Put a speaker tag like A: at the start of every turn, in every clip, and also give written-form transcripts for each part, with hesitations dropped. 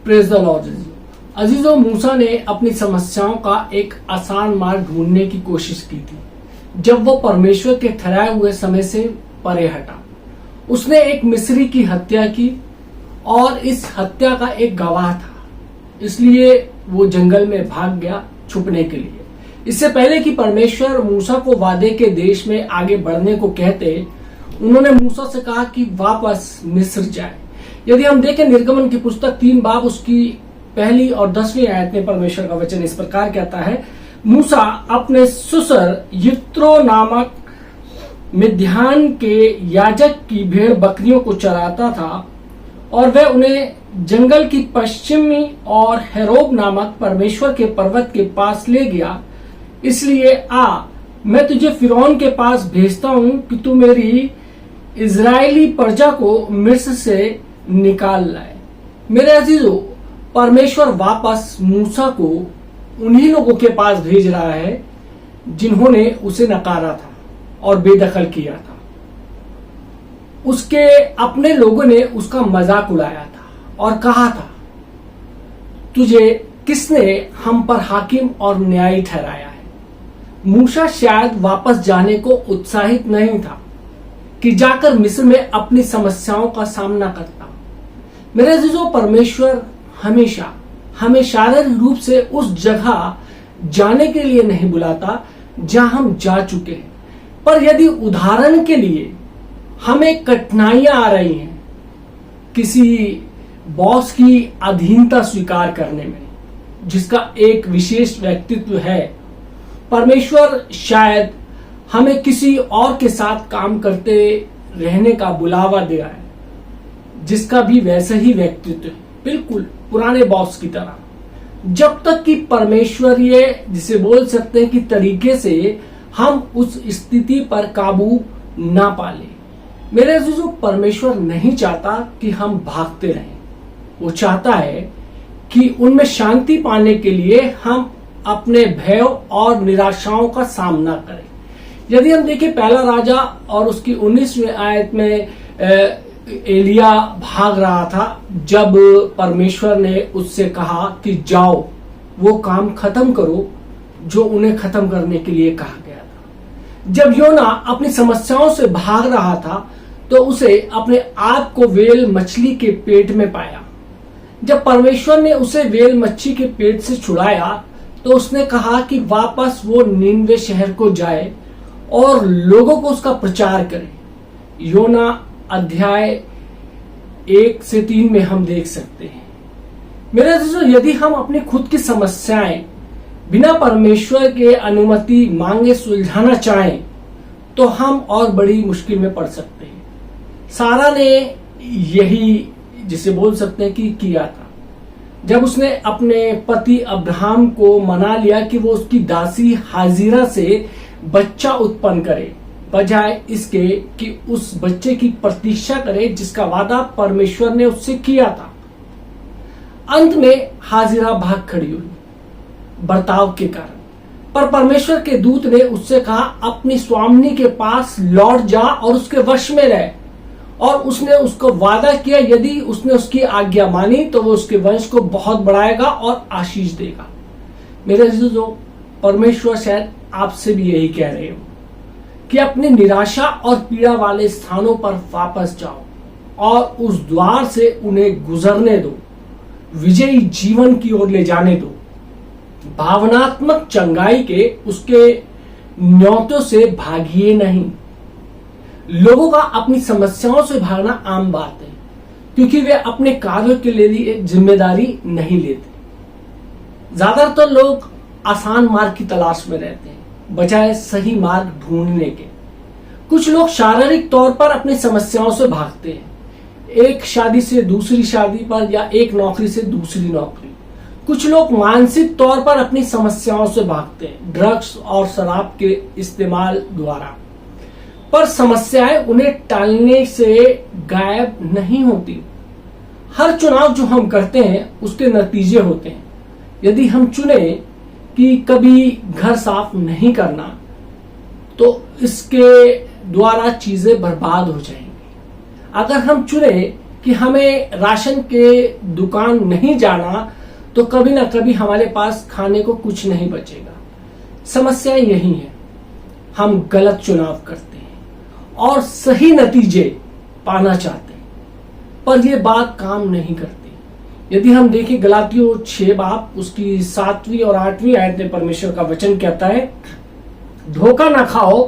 A: Praise the lord. अजीजों, मूसा ने अपनी समस्याओं का एक आसान मार्ग ढूंढने की कोशिश की थी जब वो परमेश्वर के ठहराए हुए समय से परे हटा। उसने एक मिस्री की हत्या की और इस हत्या का एक गवाह था, इसलिए वो जंगल में भाग गया छुपने के लिए। इससे पहले कि परमेश्वर मूसा को वादे के देश में आगे बढ़ने को कहते, उन्होंने मूसा से कहा कि वापस मिस्र जाए। यदि हम देखें निर्गमन की पुस्तक 3 बाब उसकी 1 और 10वीं आयत में परमेश्वर का वचन इस प्रकार कहता है, मूसा अपने सुसर यित्रो नामक मिद्यान के याजक की भेड़ बकरियों को चराता था और वह उन्हें जंगल की पश्चिमी और हेरोब नामक परमेश्वर के पर्वत के पास ले गया। इसलिए मैं तुझे फिरौन के पास भेजता हूं कि तू मेरी इजरायली प्रजा को मिस्र से निकाल लाए। मेरे अजीजों, परमेश्वर वापस मूसा को उन्हीं लोगों के पास भेज रहा है जिन्होंने उसे नकारा था और बेदखल किया था। उसके अपने लोगों ने उसका मजाक उड़ाया था और कहा था, तुझे किसने हम पर हाकिम और न्यायी ठहराया है। मूसा शायद वापस जाने को उत्साहित नहीं था कि जाकर मिस्र में अपनी समस्याओं का सामना करता। मेरे अजीजों, परमेश्वर हमेशा हमें शारीरिक रूप से उस जगह जाने के लिए नहीं बुलाता जहां हम जा चुके हैं, पर यदि उदाहरण के लिए हमें कठिनाइयां आ रही हैं किसी बॉस की अधीनता स्वीकार करने में, जिसका एक विशेष व्यक्तित्व है, परमेश्वर शायद हमें किसी और के साथ काम करते रहने का बुलावा दे रहा है जिसका भी वैसे ही व्यक्तित्व है, बिल्कुल पुराने बॉस की तरह। जब तक कि परमेश्वरीय, जिसे बोल सकते हैं कि तरीके से हम उस स्थिति पर काबू ना पा लें। मेरे अजीजों, परमेश्वर नहीं चाहता कि हम भागते रहें। वो चाहता है कि उनमें शांति पाने के लिए हम अपने भय और निराशाओं का सामना करें। यदि हम देखें 1 राजा और उसकी 19वीं आयत में एलिया भाग रहा था जब परमेश्वर ने उससे कहा कि जाओ वो काम खत्म करो जो उन्हें खत्म करने के लिए कहा गया था। जब योना अपनी समस्याओं से भाग रहा था तो उसे अपने आप को वेल मछली के पेट में पाया। जब परमेश्वर ने उसे वेल मच्छी के पेट से छुड़ाया तो उसने कहा कि वापस वो नीनवे शहर को जाए और लोगों को उसका प्रचार करे। योना अध्याय 1 से 3 में हम देख सकते हैं। मेरे दोस्तों, यदि हम अपनी खुद की समस्याएं बिना परमेश्वर के अनुमति मांगे सुलझाना चाहें तो हम और बड़ी मुश्किल में पड़ सकते हैं। सारा ने यही, जिसे बोल सकते हैं कि किया था, जब उसने अपने पति अब्राहम को मना लिया कि वो उसकी दासी हाजिरा से बच्चा उत्पन्न करे, बजाय इसके कि उस बच्चे की प्रतीक्षा करे जिसका वादा परमेश्वर ने उससे किया था। अंत में हाजिरा भाग खड़ी हुई बर्ताव के कारण, पर परमेश्वर के दूत ने उससे कहा, अपनी स्वामिनी के पास लौट जा और उसके वश में रह। और उसने उसको वादा किया, यदि उसने उसकी आज्ञा मानी तो वो उसके वंश को बहुत बढ़ाएगा और आशीष देगा। मेरे अजीजों, परमेश्वर शायद आपसे भी यही कह रहे हो कि अपनी निराशा और पीड़ा वाले स्थानों पर वापस जाओ और उस द्वार से उन्हें गुजरने दो, विजयी जीवन की ओर ले जाने दो। भावनात्मक चंगाई के उसके न्योतों से भागिए नहीं। लोगों का अपनी समस्याओं से भागना आम बात है क्योंकि वे अपने कार्यों के लिए जिम्मेदारी नहीं लेते। ज्यादातर लोग आसान मार्ग की तलाश में रहते हैं बजाय सही मार्ग ढूंढने के। कुछ लोग शारीरिक तौर पर अपनी समस्याओं से भागते हैं, एक शादी से दूसरी शादी पर या एक नौकरी से दूसरी नौकरी। कुछ लोग मानसिक तौर पर अपनी समस्याओं से भागते हैं, ड्रग्स और शराब के इस्तेमाल द्वारा। पर समस्याएं उन्हें टालने से गायब नहीं होती। हर चुनाव जो हम करते हैं उसके नतीजे होते हैं। यदि हम चुने कि कभी घर साफ नहीं करना तो इसके द्वारा चीजें बर्बाद हो जाएंगी। अगर हम चुने कि हमें राशन के दुकान नहीं जाना तो कभी ना कभी हमारे पास खाने को कुछ नहीं बचेगा। समस्या यही है, हम गलत चुनाव करते हैं और सही नतीजे पाना चाहते हैं, पर यह बात काम नहीं करती। यदि हम देखें गलातियों 6 बाब उसकी 7वीं और 8वीं आयत में परमेश्वर का वचन कहता है, धोखा ना खाओ,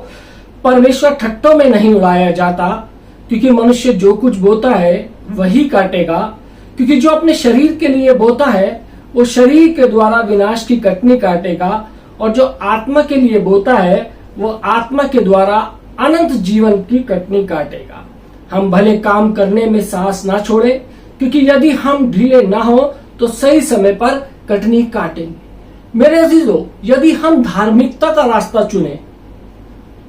A: परमेश्वर ठट्टों में नहीं उड़ाया जाता, क्योंकि मनुष्य जो कुछ बोता है वही काटेगा। क्योंकि जो अपने शरीर के लिए बोता है वो शरीर के द्वारा विनाश की कटनी काटेगा, और जो आत्मा के लिए बोता है वो आत्मा के द्वारा अनंत जीवन की कटनी काटेगा। हम भले काम करने में साहस ना छोड़े, क्योंकि यदि हम ढीले ना हो तो सही समय पर कटनी काटेंगे। मेरे अजीजों, यदि हम धार्मिकता का रास्ता चुने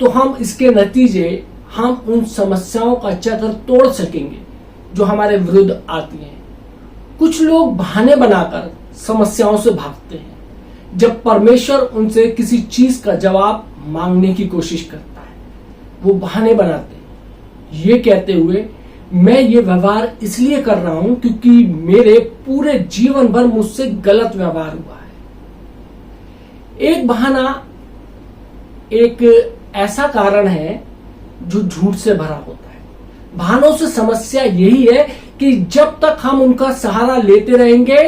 A: तो हम इसके नतीजे, हम उन समस्याओं का चक्र तोड़ सकेंगे जो हमारे विरुद्ध आती हैं। कुछ लोग बहाने बनाकर समस्याओं से भागते हैं जब परमेश्वर उनसे किसी चीज का जवाब मांगने की कोशिश करता है। वो बहाने बनाते हैं ये कहते हुए, मैं ये व्यवहार इसलिए कर रहा हूं क्योंकि मेरे पूरे जीवन भर मुझसे गलत व्यवहार हुआ है। एक बहाना एक ऐसा कारण है जो झूठ से भरा होता है। बहानों से समस्या यही है कि जब तक हम उनका सहारा लेते रहेंगे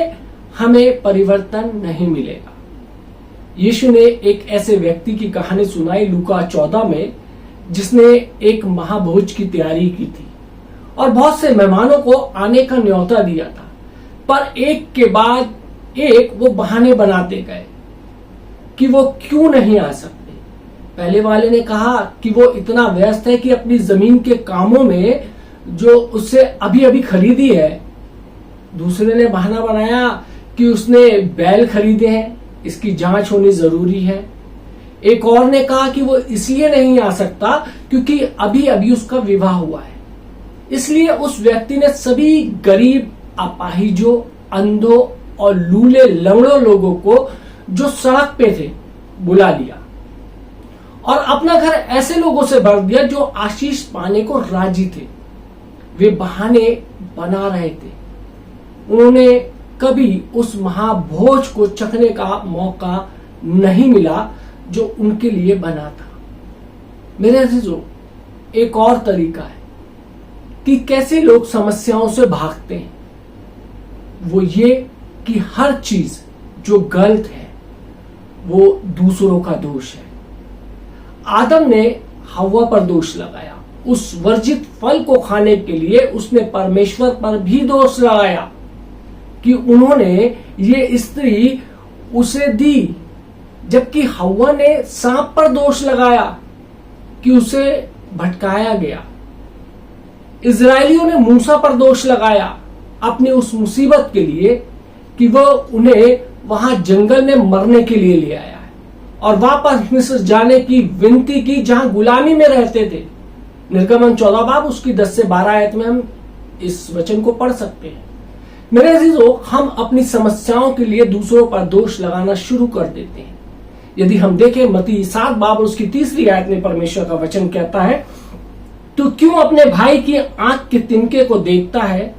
A: हमें परिवर्तन नहीं मिलेगा। यीशु ने एक ऐसे व्यक्ति की कहानी सुनाई लूका 14 में, जिसने एक महाभोज की तैयारी की थी और बहुत से मेहमानों को आने का न्योता दिया था, पर एक के बाद एक वो बहाने बनाते गए कि वो क्यों नहीं आ सकते। पहले वाले ने कहा कि वो इतना व्यस्त है कि अपनी जमीन के कामों में जो उससे अभी अभी खरीदी है। दूसरे ने बहाना बनाया कि उसने बैल खरीदे हैं, इसकी जांच होनी जरूरी है। एक और ने कहा कि वो इसलिए नहीं आ सकता क्योंकि अभी अभी उसका विवाह हुआ है। इसलिए उस व्यक्ति ने सभी गरीब, अपाहिजों, अंधों और लूले लंगड़ों लोगों को जो सड़क पे थे बुला लिया और अपना घर ऐसे लोगों से भर दिया जो आशीष पाने को राजी थे। वे बहाने बना रहे थे। उन्होंने कभी उस महाभोज को चखने का मौका नहीं मिला जो उनके लिए बना था। मेरे अजीजों, एक और तरीका है कि कैसे लोग समस्याओं से भागते हैं। वो ये कि हर चीज जो गलत है वो दूसरों का दोष है। आदम ने हव्वा पर दोष लगाया, उस वर्जित फल को खाने के लिए उसने परमेश्वर पर भी दोष लगाया कि उन्होंने ये स्त्री उसे दी, जबकि हव्वा ने सांप पर दोष लगाया कि उसे भटकाया गया। इजरायलियों ने मूसा पर दोष लगाया अपनी उस मुसीबत के लिए कि वो उन्हें वहां जंगल में मरने के लिए ले आया है और वापस मिस्र जाने की विनती की जहां गुलामी में रहते थे। निर्गमन 14 बाब उसकी 10 से 12 आयत में हम इस वचन को पढ़ सकते हैं। मेरे अजीजों, हम अपनी समस्याओं के लिए दूसरों पर दोष लगाना शुरू कर देते हैं। यदि हम देखें मत्ती 7 बाब उसकी 3री आयत में परमेश्वर का वचन कहता है, तू क्यों अपने भाई की आंख के तिनके को देखता है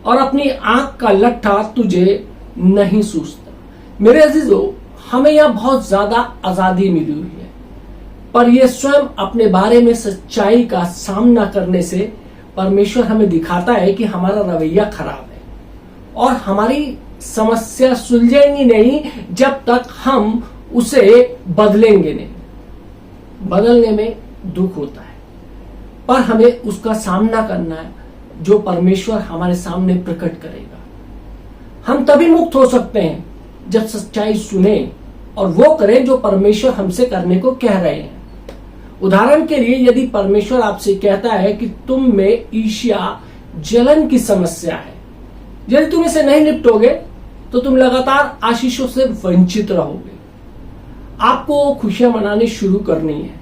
A: और अपनी आंख का लट्ठा तुझे नहीं सूझता। मेरे अजीजों, हमें यहां बहुत ज्यादा आजादी मिली हुई है, पर यह स्वयं अपने बारे में सच्चाई का सामना करने से परमेश्वर हमें दिखाता है कि हमारा रवैया खराब है और हमारी समस्या सुलझेगी नहीं जब तक हम उसे बदलेंगे नहीं। बदलने में दुख होता है, पर हमें उसका सामना करना है जो परमेश्वर हमारे सामने प्रकट करेगा। हम तभी मुक्त हो सकते हैं जब सच्चाई सुने और वो करें जो परमेश्वर हमसे करने को कह रहे हैं। उदाहरण के लिए, यदि परमेश्वर आपसे कहता है कि तुम में ईर्ष्या, जलन की समस्या है, यदि तुम इसे नहीं निपटोगे तो तुम लगातार आशीषों से वंचित रहोगे। आपको खुशियां मनानी शुरू करनी है,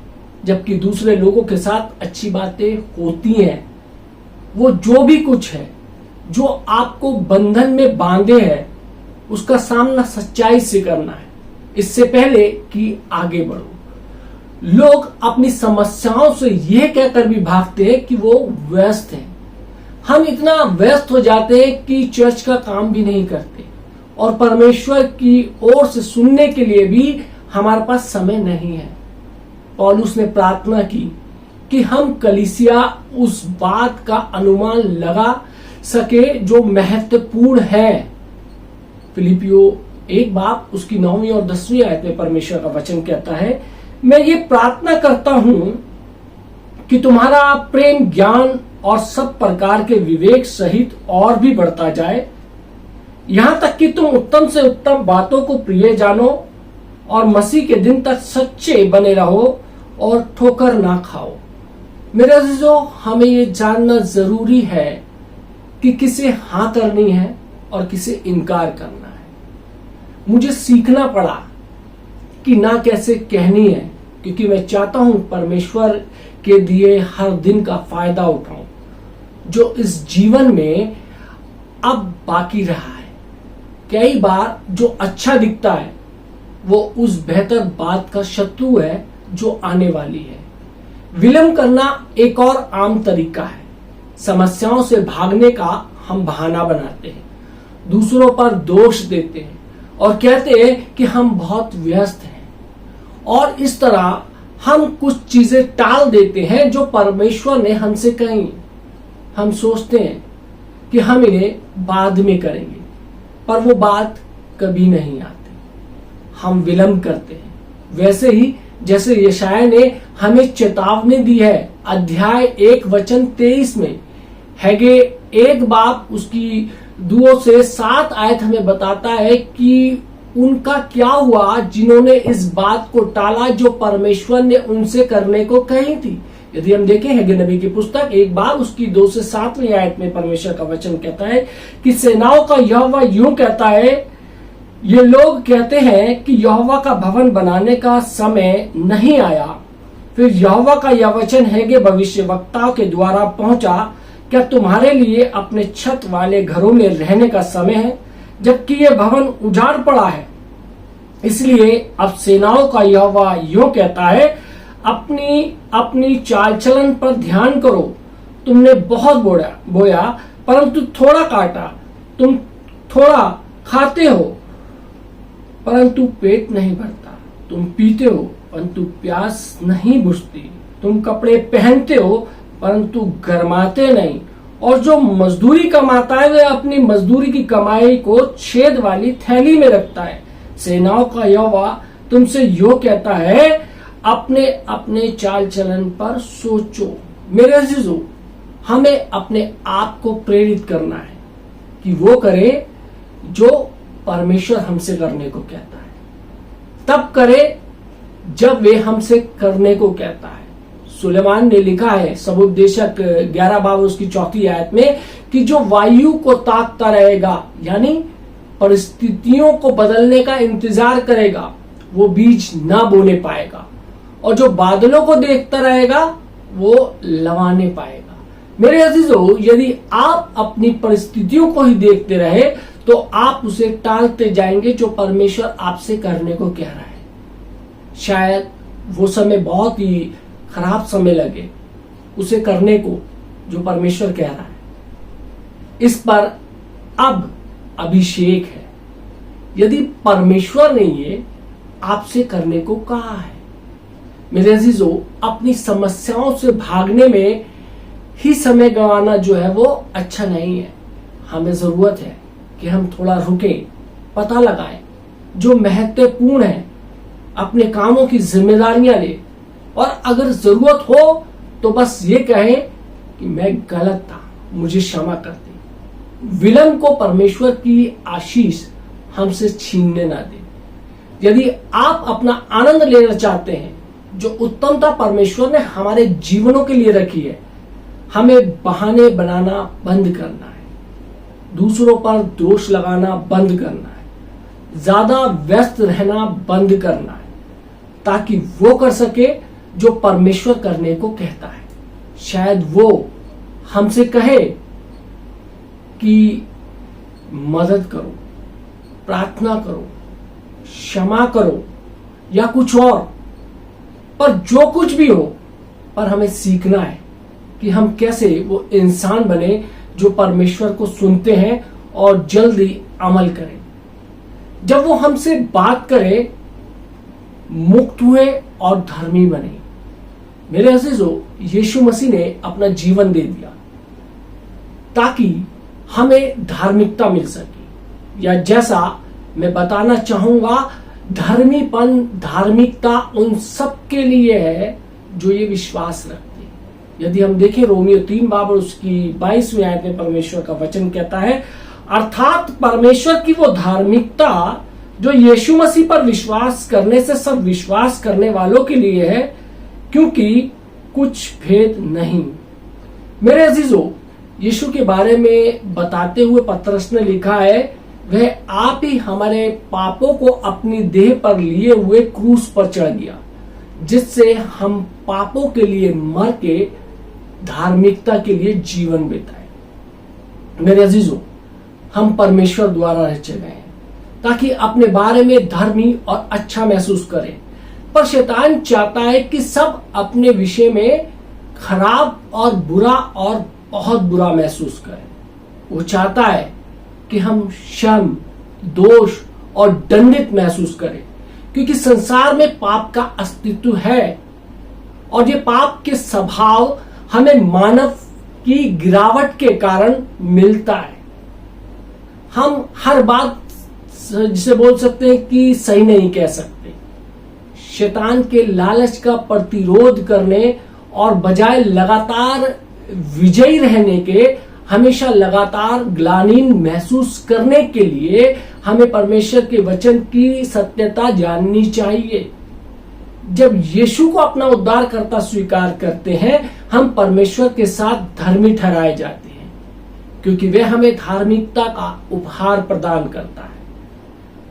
A: जबकि दूसरे लोगों के साथ अच्छी बातें होती हैं। वो जो भी कुछ है जो आपको बंधन में बांधे है उसका सामना सच्चाई से करना है, इससे पहले कि आगे बढ़ो। लोग अपनी समस्याओं से यह कहकर भी भागते हैं कि वो व्यस्त हैं। हम इतना व्यस्त हो जाते हैं कि चर्च का काम भी नहीं करते और परमेश्वर की ओर से सुनने के लिए भी हमारे पास समय नहीं है। पौलुस ने प्रार्थना की कि हम कलीसिया उस बात का अनुमान लगा सके जो महत्वपूर्ण है। फिलिपियो 1 उसकी 9वीं और 10वीं आयत में परमेश्वर का वचन कहता है, मैं ये प्रार्थना करता हूं कि तुम्हारा प्रेम ज्ञान और सब प्रकार के विवेक सहित और भी बढ़ता जाए, यहां तक कि तुम उत्तम से उत्तम बातों को प्रिय जानो और मसीह के दिन तक सच्चे बने रहो और ठोकर ना खाओ। मेरे अजीजों, हमें ये जानना जरूरी है कि किसे हाँ करनी है और किसे इनकार करना है। मुझे सीखना पड़ा कि ना कैसे कहनी है, क्योंकि मैं चाहता हूं परमेश्वर के दिए हर दिन का फायदा उठाऊं जो इस जीवन में अब बाकी रहा है। कई बार जो अच्छा दिखता है वो उस बेहतर बात का शत्रु है जो आने वाली है। विलंब करना एक और आम तरीका है। समस्याओं से भागने का हम बहाना बनाते हैं, दूसरों पर दोष देते हैं और कहते हैं कि हम बहुत व्यस्त हैं, और इस तरह हम कुछ चीजें टाल देते हैं जो परमेश्वर ने हमसे कही। हम सोचते हैं कि हम इन्हें बाद में करेंगे, पर वो बात कभी नहीं आती। हम विलंब करते हैं, वैसे ही जैसे यशाया ने हमें चेतावनी दी है। अध्याय 1:23 में हैगे 1 उसकी 2 से 7 आयत हमें बताता है कि उनका क्या हुआ जिन्होंने इस बात को टाला जो परमेश्वर ने उनसे करने को कही थी। यदि हम देखें हैगे नबी की पुस्तक 1 उसकी 2 से 7वीं आयत में परमेश्वर का वचन कहता है कि सेनाओं का यहोवा यूं कहता है, ये लोग कहते हैं कि यहोवा का भवन बनाने का समय नहीं आया। फिर यहोवा का यह वचन हैगे भविष्यवक्ताओं के द्वारा पहुंचा, क्या तुम्हारे लिए अपने छत वाले घरों में रहने का समय है, जबकि यह भवन उजाड़ पड़ा है। इसलिए अब सेनाओं का यहोवा यूं कहता है, अपनी चाल चलन पर ध्यान करो। तुमने बहुत बोया परंतु थोड़ा काटा, तुम थोड़ा खाते हो परंतु पेट नहीं भरता, तुम पीते हो परंतु प्यास नहीं बुझती, तुम कपड़े पहनते हो परंतु गर्माते नहीं, और जो मजदूरी कमाता है वह अपनी मजदूरी की कमाई को छेद वाली थैली में रखता है। सेनाओं का यहोवा तुमसे यो कहता है, अपने अपने चाल चलन पर सोचो। मेरे अजीजों, हमें अपने आप को प्रेरित करना है कि वो करे जो परमेश्वर हमसे करने को कहता है। तब करे जब वे हमसे करने को कहता है। सुलेमान ने लिखा है सबोपदेशक 11 उसकी 4वीं आयत में कि जो वायु को ताकता रहेगा, यानी परिस्थितियों को बदलने का इंतजार करेगा, वो बीज ना बोने पाएगा, और जो बादलों को देखता रहेगा वो लवाने पाएगा। मेरे अजीजों, यदि आप अपनी परिस्थितियों को ही देखते रहे तो आप उसे टालते जाएंगे जो परमेश्वर आपसे करने को कह रहा है। शायद वो समय बहुत ही खराब समय लगे उसे करने को जो परमेश्वर कह रहा है। इस पर अब अभिषेक है। यदि परमेश्वर ने ये आपसे करने को कहा है, मेरे अजीजों, अपनी समस्याओं से भागने में ही समय गंवाना जो है वो अच्छा नहीं है। हमें जरूरत है कि हम थोड़ा रुकें, पता लगाएं जो महत्वपूर्ण है, अपने कामों की जिम्मेदारियां ले, और अगर जरूरत हो तो बस ये कहें कि मैं गलत था, मुझे क्षमा कर दे। विलंब को परमेश्वर की आशीष हमसे छीनने ना दे। यदि आप अपना आनंद लेना चाहते हैं जो उत्तमता परमेश्वर ने हमारे जीवनों के लिए रखी है, हमें बहाने बनाना बंद करना है, दूसरों पर दोष लगाना बंद करना है, ज्यादा व्यस्त रहना बंद करना है, ताकि वो कर सके जो परमेश्वर करने को कहता है। शायद वो हमसे कहे कि मदद करो, प्रार्थना करो, क्षमा करो या कुछ और, पर जो कुछ भी हो, पर हमें सीखना है कि हम कैसे वो इंसान बने जो परमेश्वर को सुनते हैं और जल्दी अमल करें। जब वो हमसे बात करे, मुक्त हुए और धर्मी बने। मेरे अजीजों, यीशु मसीह ने अपना जीवन दे दिया ताकि हमें धार्मिकता मिल सके, या जैसा मैं बताना चाहूंगा, धर्मीपन, धार्मिकता उन सब के लिए है जो ये विश्वास रखते हैं। यदि हम देखें रोमियो 3 बाब और उसकी 22वीं आयत में परमेश्वर का वचन कहता है, अर्थात परमेश्वर की वो धार्मिकता जो यीशु मसीह पर विश्वास करने से सब विश्वास करने वालों के लिए है, क्योंकि कुछ भेद नहीं। मेरे अजीजों, यीशु के बारे में बताते हुए पतरस ने लिखा है, वह आप ही हमारे पापों को अपनी देह पर लिए हुए क्रूस पर चढ़ गया, जिससे हम पापों के लिए मर के धार्मिकता के लिए जीवन बिताए। मेरे अजीजों, हम परमेश्वर द्वारा रचे गए हैं ताकि अपने बारे में धर्मी और अच्छा महसूस करें, पर शैतान चाहता है कि सब अपने विषय में खराब और बुरा और बहुत बुरा महसूस करें। वो चाहता है कि हम शर्म, दोष और दंडित महसूस करें, क्योंकि संसार में पाप का अस्तित्व है और ये पाप के स्वभाव हमें मानव की गिरावट के कारण मिलता है। हम हर बात जिसे बोल सकते हैं कि सही नहीं कह सकते। शैतान के लालच का प्रतिरोध करने और बजाय लगातार विजयी रहने के हमेशा लगातार ग्लानि महसूस करने के लिए हमें परमेश्वर के वचन की सत्यता जाननी चाहिए। जब यीशु को अपना उद्धारकर्ता स्वीकार करते हैं, हम परमेश्वर के साथ धर्मी ठहराए जाते हैं, क्योंकि वह हमें धार्मिकता का उपहार प्रदान करता है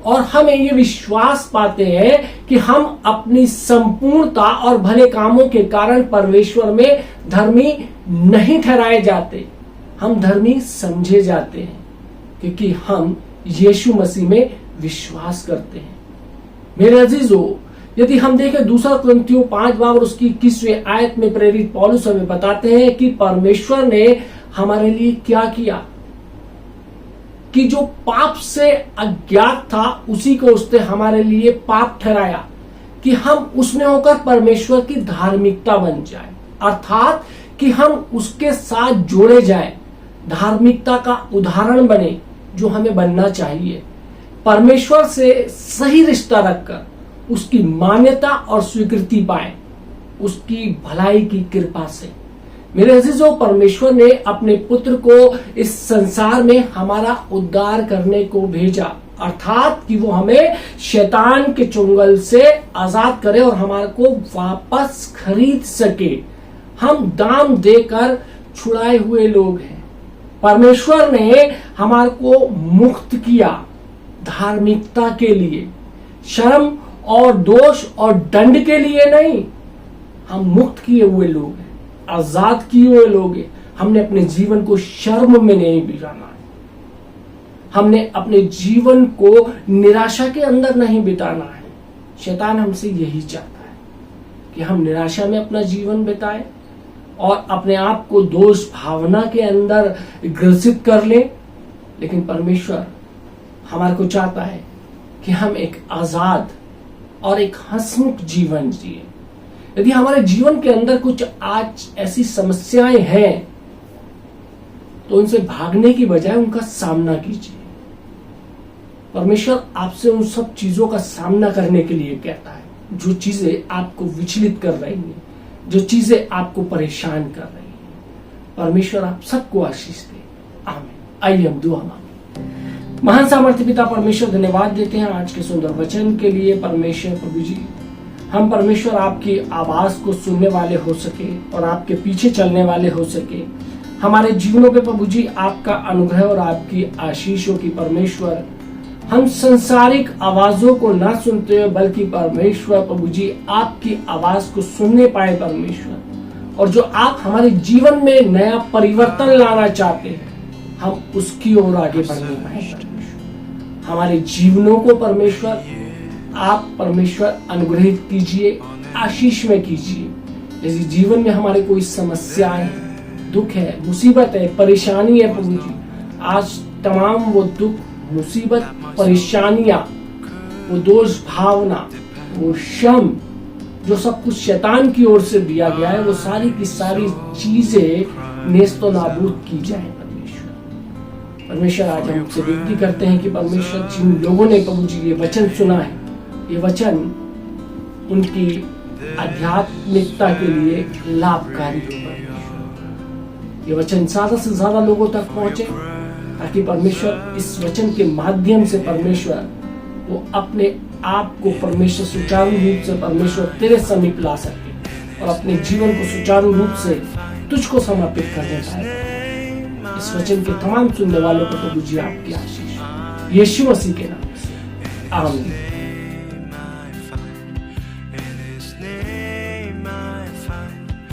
A: और हमें ये विश्वास पाते हैं कि हम अपनी संपूर्णता और भले कामों के कारण परमेश्वर में धर्मी नहीं ठहराए जाते, हम धर्मी समझे जाते हैं, क्योंकि हम यीशु मसीह में विश्वास करते हैं। मेरे अजीजों, यदि हम देखें 2 कुरिन्थियों 5 बाब और उसकी 21वीं आयत में प्रेरित पौलुस हमें बताते हैं कि परमेश्वर ने हमारे लिए क्या किया, कि जो पाप से अज्ञात था उसी को उसने हमारे लिए पाप ठहराया, कि हम उसमें होकर परमेश्वर की धार्मिकता बन जाए, अर्थात कि हम उसके साथ जोड़े जाएं, धार्मिकता का उदाहरण बने जो हमें बनना चाहिए, परमेश्वर से सही रिश्ता रखकर उसकी मान्यता और स्वीकृति पाए, उसकी भलाई की कृपा से। मेरे अजीजों, परमेश्वर ने अपने पुत्र को इस संसार में हमारा उद्धार करने को भेजा, अर्थात कि वो हमें शैतान के चुंगल से आजाद करे और हमारे को वापस खरीद सके। हम दाम देकर छुड़ाए हुए लोग हैं। परमेश्वर ने हमारे को मुक्त किया धार्मिकता के लिए, शर्म और दोष और दंड के लिए नहीं। हम मुक्त किए हुए लोग हैं, आजाद किए हुए लोग हैं। हमने अपने जीवन को शर्म में नहीं बिताना है, हमने अपने जीवन को निराशा के अंदर नहीं बिताना है। शैतान हमसे यही चाहता है कि हम निराशा में अपना जीवन बिताएं और अपने आप को दोष भावना के अंदर ग्रसित कर लें, लेकिन परमेश्वर हमारे को चाहता है कि हम एक आजाद और एक हंसमुख जीवन जिए। यदि हमारे जीवन के अंदर कुछ आज ऐसी समस्याएं हैं तो उनसे भागने की बजाय उनका सामना कीजिए। परमेश्वर आपसे उन सब चीजों का सामना करने के लिए कहता है जो चीजें आपको विचलित कर रही हैं, जो चीजें आपको परेशान कर रही हैं। परमेश्वर आप सबको आशीष दे, आमीन। आइए हम दुआ मांगे। महान सामर्थ्य पिता परमेश्वर, धन्यवाद देते हैं आज के सुंदर वचन के लिए। परमेश्वर प्रभु जी, हम परमेश्वर आपकी आवाज को सुनने वाले हो सके और आपके पीछे चलने वाले हो सके। हमारे जीवनों पे प्रभु जी आपका अनुग्रह और आपकी आशीषों की परमेश्वर, हम संसारिक आवाजों को ना सुनते हुए बल्कि परमेश्वर प्रभु जी आपकी आवाज को सुनने पाए परमेश्वर, और जो आप हमारे जीवन में नया परिवर्तन लाना चाहते हैं हम उसकी ओर आगे बढ़ने पाए। हमारे जीवनों को परमेश्वर आप परमेश्वर अनुग्रहित कीजिए, आशीष में कीजिए। यदि जीवन में हमारे कोई समस्याएं, दुख है, मुसीबत है, परेशानी है प्रभु जी, आज तमाम वो दुख, मुसीबत, परेशानियां, वो दोष भावना, वो श्रम, जो सब कुछ शैतान की ओर से दिया गया है, वो सारी की सारी चीजें नेस्तो नाबूद की जाए। परमेश्वर आज हम आपसे विनती करते हैं कि परमेश्वर जिन लोगों ने प्रभु जी ये वचन सुना है, ये वचन उनकी आध्यात्मिकता के लिए लाभकारी हो। ये वचन ज्यादा से ज्यादा लोगों तक पहुंचे, ताकि परमेश्वर इस वचन के माध्यम से परमेश्वर वो अपने आप को परमेश्वर सुचारू रूप से परमेश्वर तेरे समीप ला सके और अपने जीवन को सुचारू रूप से तुझको समर्पित करने पाए। इस वचन के तमाम सुनने वालों को प्रभु जी आपकी आशीष, यीशु मसीह के नाम से आमीन।